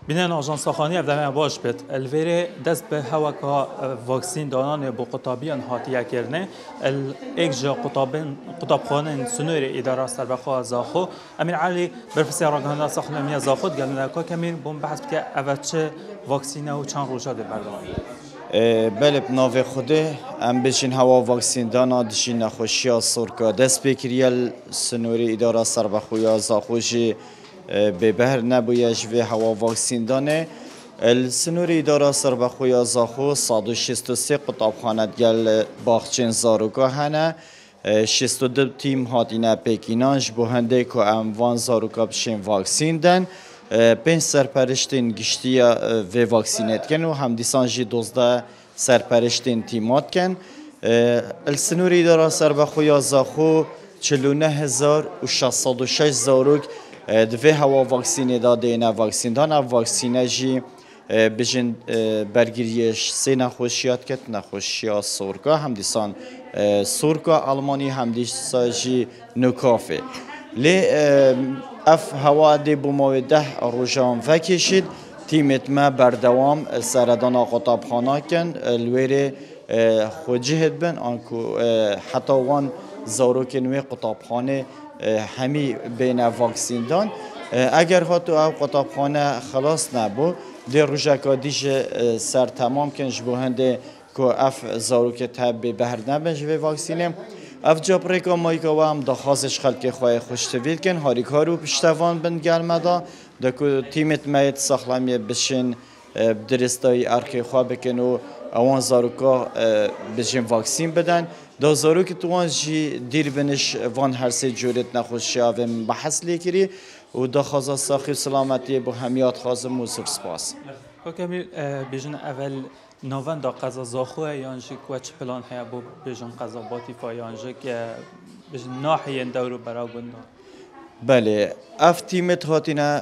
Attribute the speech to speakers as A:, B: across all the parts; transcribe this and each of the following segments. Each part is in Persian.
A: بینن آژانس خانی افدامه باش بید الویره دست به هوا که واکسین دانان با قطابیان هاتیه کرنه ایک جا قطابخانه سنور اداره سربخوا زاخو امیر علی برفسی راگهانه ساخنمی زاخو گلنه که کمیر بوم بحث که اول چه واکسینه و چند روزا ده بردارند.
B: بله بناو خوده ام بچین هوا واکسین دانا دشین نخوشی سرکا دست بکریل سنوری اداره سربخویا زاخوجی به بهر نبویش و هوا واکسین دانه السنوری اداره سربخویا زاخو 163 قطابخانه گل باغچین زاروکا هنه 62 تیم هاتینه پکینانج بو هنده که ام وان زاروکا بشین واکسین دن 5 سرپرشتین گشتیا و واکسینت کن و هم دیسانجی 12 سرپرشتین تیمات کن السنوری اداره سربخویا زاخو 49606 زاروک دوی هوا واکسینه داده نه واکسین دان واکسینه جی بجن برگریش سه نخوشیات کت نخوشیات سورکا هم دیسان سورکا آلمانی هم دیسان جی نکافه لی اف هوا دی بومو 10 روزان فکشید تیمت ما بردوام سردان قطابخانه کن الویره خوجهد بن آنکو حتی وان زاروکن و قطابخانه همی بین واکسین دان اگر هاتو او قطابخانه خلاص نبود در روزکا دیش سر تمام کنش بو هنده که اف زاروک تب به بهر نبنج و واکسینه اف جابریکا مایکا و هم دخواستش خلق خواه خوشتویل کن هاریک هارو پشتوان بند گرمدا دکو تیمت مایت ساخلامی بشین درستای ارکی خواه بکن و اوان زاروکا بشین واکسین بدن دا زاروک توان جی دیر بنش وان هر سه جورت نخوشی آویم بحث لیکری و دا خواه ساخیر سلامتی با همیات خازم و سپاس
A: کمی بیشتر اول نوان دا قضا زاخوه یانجی کوچ پلان هیا بو بیشتر قضا باتی فایانجی که بیشتر ناحیه دورو برای بنده.
B: بله افتیمت هاتینا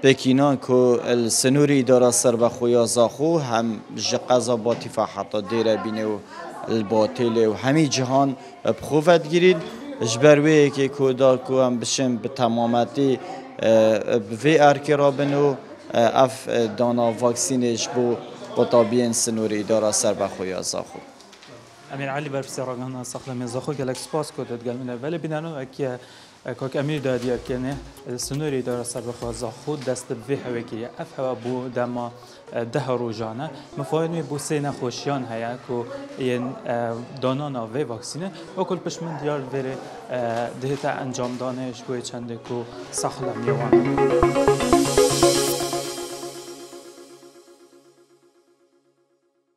B: بکینان که السنوری اداره سربخویا زاخو هم قضا باتی فحطا دیره بینه و الباطل و همی جهان بخوفت گیرید جبروی که کودا کو هم بشن به تمامتی وی ارکی را بنو اف دانا واکسینش بو قطابین سنوری اداره سربخویا زاخو
A: امیر علی برفسی راگهانه ساخلمی زاخو گلک سپاس کدت گل من ولی بینانو اکی کاک امیر دادیار کنه سنوری اداره سربخویا زاخو دست به هوکی اف هوا بو دما 10 روزانه مفاهیم بو سه نخوشیان هیا که این دانانا و واکسینه و کل پشمن دیار وره دهتا انجام دانش بوی چنده که ساخلم یوان